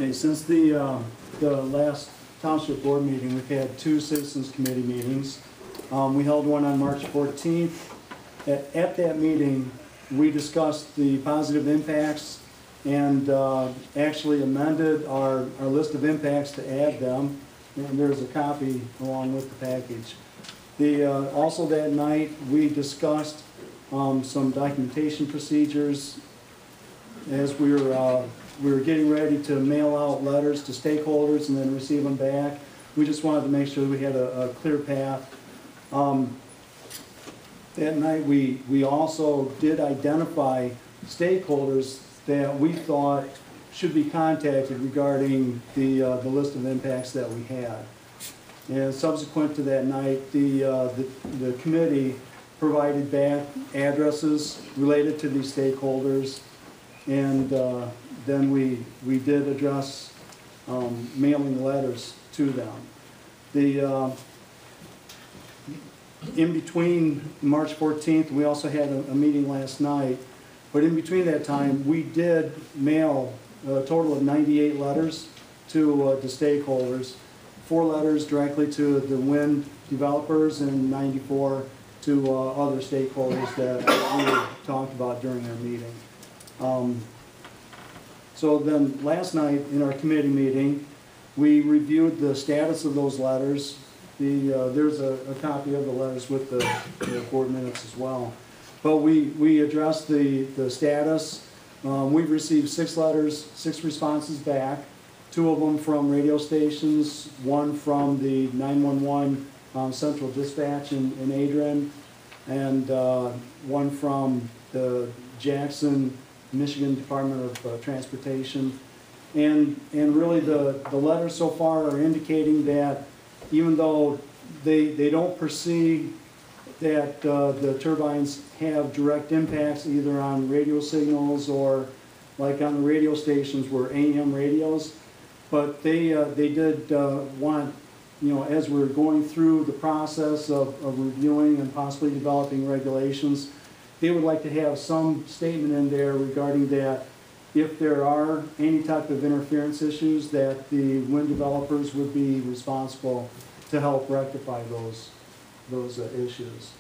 Okay, since the last township board meeting, we've had two citizens committee meetings. We held one on March 14th. At that meeting, we discussed the positive impacts and actually amended our list of impacts to add them. And there's a copy along with the package. Also that night, we discussed some documentation procedures as we were getting ready to mail out letters to stakeholders and then receive them back. We just wanted to make sure we had a clear path. That night we also did identify stakeholders that we thought should be contacted regarding the list of impacts that we had. And subsequent to that night, the committee provided back addresses related to these stakeholders, and then we did address mailing letters to them. In between March 14th, we also had a meeting last night, but in between that time, we did mail a total of 98 letters to stakeholders, 4 letters directly to the wind developers and 94 to other stakeholders that we talked about during our meeting. So then last night in our committee meeting, we reviewed the status of those letters. There's a copy of the letters with the board minutes as well. But we addressed the status. We've received 6 letters, 6 responses back, 2 of them from radio stations, 1 from the 911 central dispatch in Ogden, and 1 from the Jackson, Michigan Department of Transportation. And really the letters so far are indicating that even though they don't perceive that the turbines have direct impacts either on radio signals or like on the radio stations were AM radios, but they did want, you know, as we're going through the process of reviewing and possibly developing regulations, they would like to have some statement in there regarding that if there are any type of interference issues, that the wind developers would be responsible to help rectify those issues.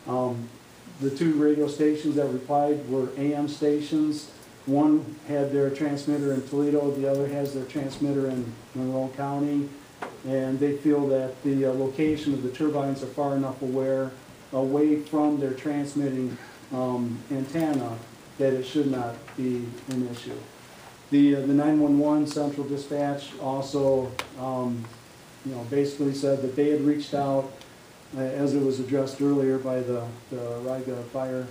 The 2 radio stations that replied were AM stations. One had their transmitter in Toledo, the other has their transmitter in Monroe County, and they feel that the location of the turbines are far enough away from their transmitting antenna that it should not be an issue. The 911 central dispatch also you know, basically said that they had reached out, as it was addressed earlier by the Riga fire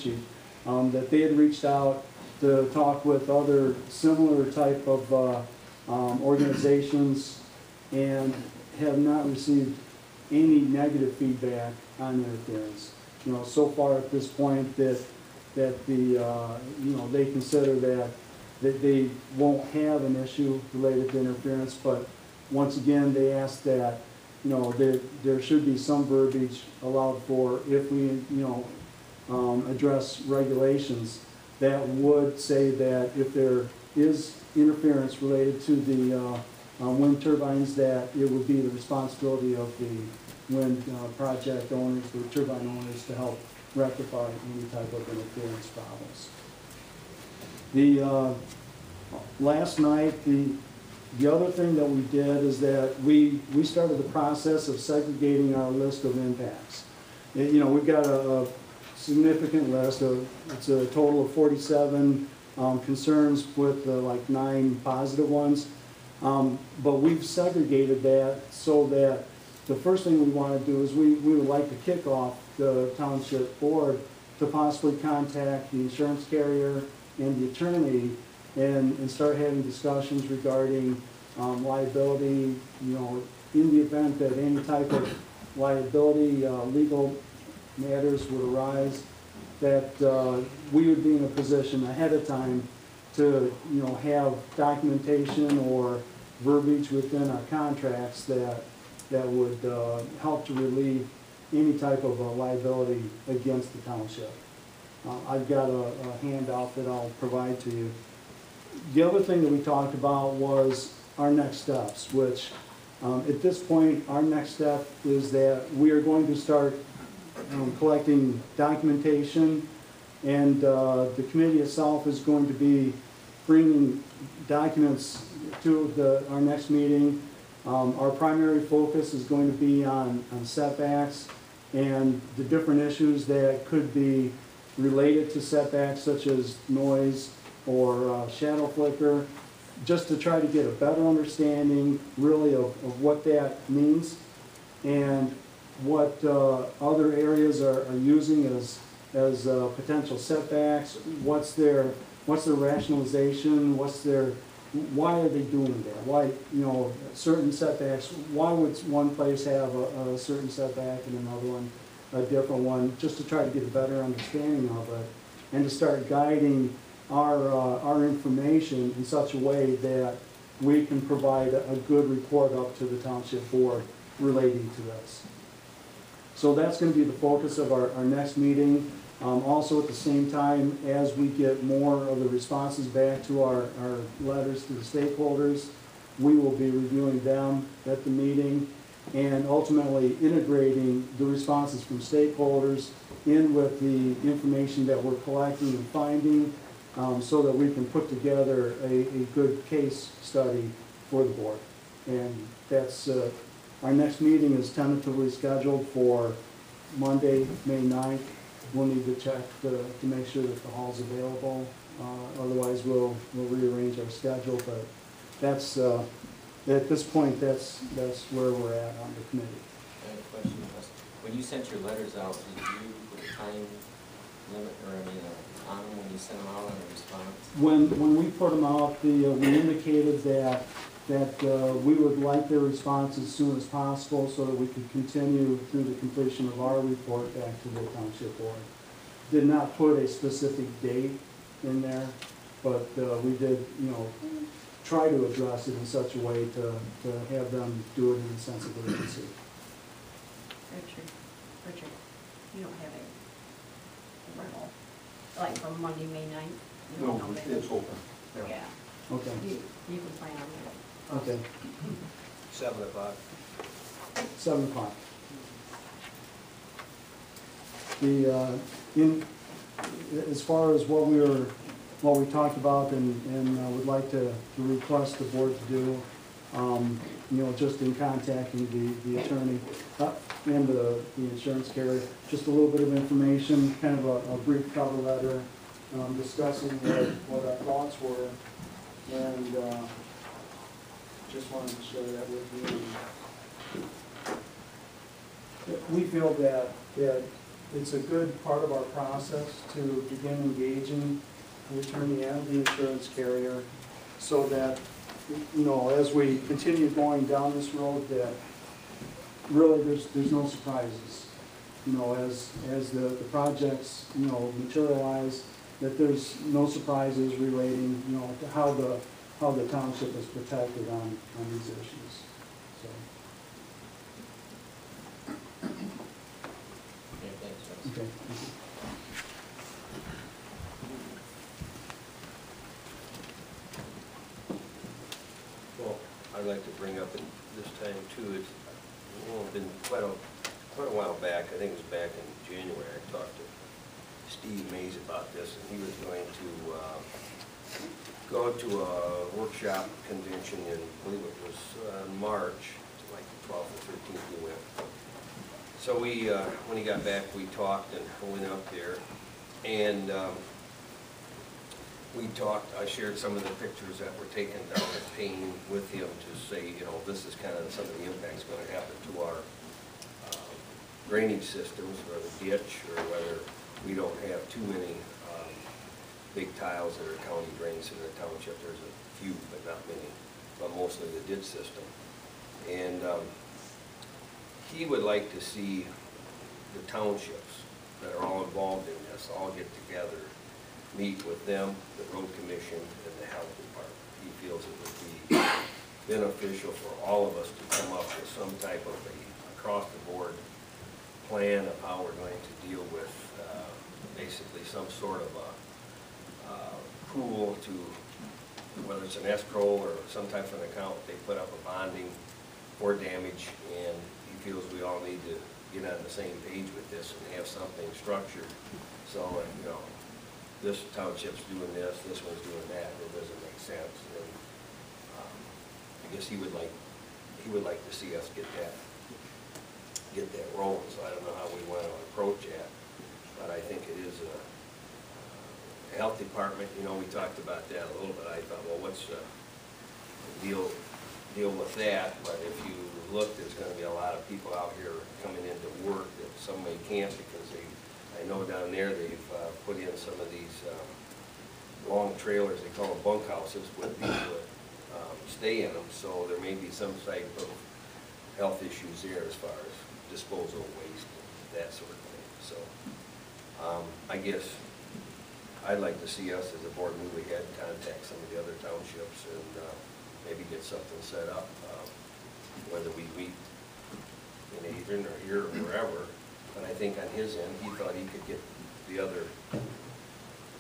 chief, that they had reached out to talk with other similar type of organizations and have not received any negative feedback on interference. You know, so far at this point that you know, they consider that they won't have an issue related to interference, but once again they ask that, you know, there should be some verbiage allowed for if we, you know, address regulations that would say that if there is interference related to the wind turbines, that it would be the responsibility of the wind project owners, the turbine owners, to help rectify any type of interference problems. Last night, the other thing that we did is that we started the process of segregating our list of impacts. You know, we've got a significant list of, it's a total of 47 concerns with like 9 positive ones. But we've segregated that so that the first thing we want to do is we would like to kick off the township board to possibly contact the insurance carrier and the attorney and start having discussions regarding liability, you know, in the event that any type of liability, legal matters would arise, that we would be in a position ahead of time to, you know, have documentation or verbiage within our contracts that would help to relieve any type of liability against the township. I've got a handout that I'll provide to you. The other thing that we talked about was our next steps, which at this point, our next step is that we are going to start collecting documentation, and the committee itself is going to be bringing documents to our next meeting. Our primary focus is going to be on setbacks and the different issues that could be related to setbacks, such as noise or shadow flicker, just to try to get a better understanding really of what that means and what other areas are using as potential setbacks. What's their rationalization? Why are they doing that? Why, certain setbacks, why would one place have a certain setback and another one a different one, just to try to get a better understanding of it and to start guiding our information in such a way that we can provide a good report up to the township board relating to this. So that's going to be the focus of our next meeting. Also at the same time, as we get more of the responses back to our letters to the stakeholders, we will be reviewing them at the meeting and ultimately integrating the responses from stakeholders in with the information that we're collecting and finding, so that we can put together a good case study for the board. And that's, our next meeting is tentatively scheduled for Monday, May 9th. We'll need to check to make sure that the hall's available. Otherwise, we'll rearrange our schedule. But that's at this point, that's where we're at on the committee. I have a question. When you sent your letters out, did you put a time limit or on them when you sent them out on a response? When we put them out, we indicated that we would like their response as soon as possible so that we could continue through the completion of our report back to the township board. Did not put a specific date in there, but we did, try to address it in such a way to have them do it in a sense of urgency. Richard, you don't have a rental, like from Monday, May 9th? No, it's open. Yeah. Okay. You can plan on that. Okay. 7 o'clock. 7 o'clock. As far as what we talked about and would like to request the board to do, just in contacting the attorney and the insurance carrier, just a little bit of information, kind of a brief cover letter, discussing what our thoughts were, and just wanted to share that with you. We feel that it's a good part of our process to begin engaging the attorney and the insurance carrier, so that, as we continue going down this road, that really there's no surprises. As the projects, materialize, that there's no surprises relating, to how the township is protected on these issues. So. Okay, thanks. Okay. Thank you. Well, I'd like to bring up at this time too, it's been quite a while back, I think it was back in January, I talked to Steve Mays about this, and he was going to go to a workshop convention in, I believe it was March, like the 12th or 13th we went. So we, when he got back, we talked and went up there, and we talked, I shared some of the pictures that were taken down at Payne with him to say, this is kind of some of the impacts going to happen to our drainage systems, or the ditch, or whether we don't have too many big tiles that are county drains in the township. There's a few, but not many, but mostly the ditch system. And he would like to see the townships that are all involved in this all get together, meet with them, the road commission, and the health department. He feels it would be beneficial for all of us to come up with some type of a across-the-board plan of how we're going to deal with basically some sort of a pool to whether it's an escrow or some type of an account, they put up a bonding for damage, and he feels we all need to get on the same page with this and have something structured. So, you know, this township's doing this, this one's doing that, and it doesn't make sense. And I guess he would like to see us get that rolling. So I don't know how we want to approach that, but I think it is a health department. You know, we talked about that a little bit. I thought, well, what's the deal with that? But if you look, there's going to be a lot of people out here coming into work that somebody can't, because I know down there they've put in some of these long trailers, they call them bunkhouses, with people that stay in them, so there may be some type of health issues there as far as disposal of waste, that sort of thing. So I guess I'd like to see us as a board move ahead and contact some of the other townships and maybe get something set up, whether we meet in Ogden or here or wherever. But I think on his end, he thought he could get the other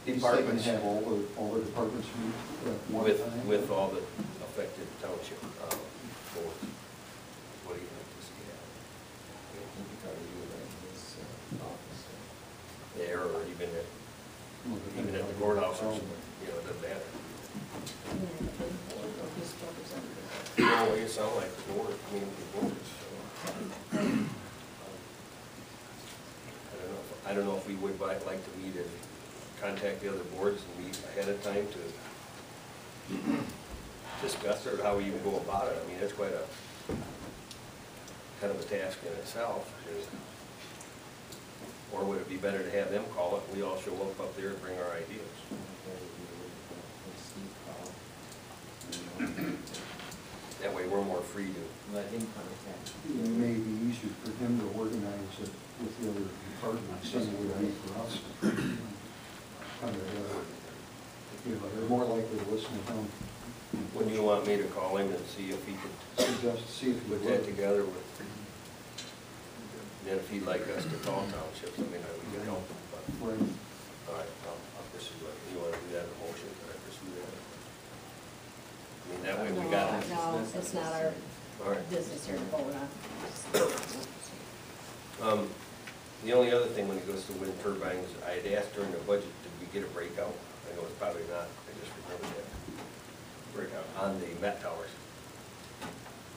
departments. Have all the departments meet at one time? With all the affected township boards. What do you like to see happen? I think you probably do that in this office. There, or even at the courthouse or something, you know, it doesn't matter. No, it sounds like the board, community boards. So. I don't know if we would like to meet and contact the other boards and meet ahead of time to discuss it, or how we even go about it. I mean, it's quite a kind of a task in itself. Or would it be better to have them call it, and we all show up there and bring our ideas? That way we're more free to. Let him contact. It may be easier for him to organize it with the other departments than it would be for us. Kind of, you know, they're more likely to listen to him. Wouldn't you want me to call him and see if he could Suggest, see if he put would. that together with, then if he'd like us to call townships, I mean, we can help him, but. Right. All right, I'll pursue that. You want to do that in a motion? Can I pursue that? I mean, that way we got it. No, it's not our All right. business here to vote on. The only other thing when it goes to wind turbines, I had asked during the budget, did we get a breakout? I know it's probably not, I just remembered that. Breakout on the Met Towers.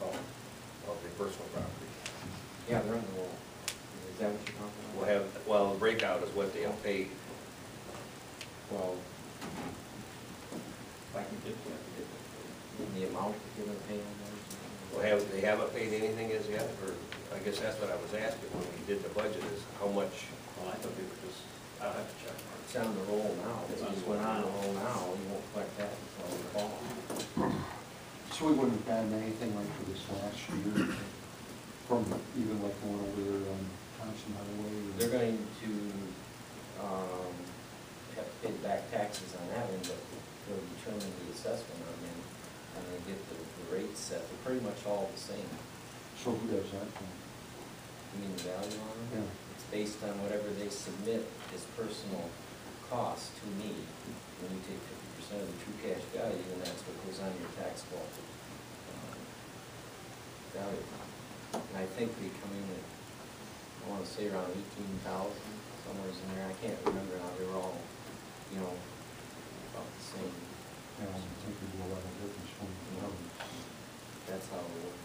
Of the personal property. Yeah, they're on the wall. Is that what you're talking about? Well, the breakout is what they have paid. Well, if I can get that, the amount that you're gonna pay on those. Well, they haven't paid anything as yet, or, I guess that's what I was asking when we did the budget, is how much. Well, I thought they were just, I'll have to check. It's on the roll now. It's just went on the roll now. You won't collect that until the fall. So we wouldn't have gotten anything like for this last year, from even like going over there on Thompson Highway? They're going to, have to pay back taxes on that one, but they'll determine the assessment on them. And they get the rates set. They're pretty much all the same. So who does that then? You mean the value on them? Yeah. It's based on whatever they submit as personal cost to me. When you take 50% of the true cash value, and that's what goes on your taxable value. And I think they come in at, I want to say around 18,000, somewhere in there. I can't remember now. They were all, you know, about the same. Yeah, I think there'd be a lot of difference from the others. That's how it works.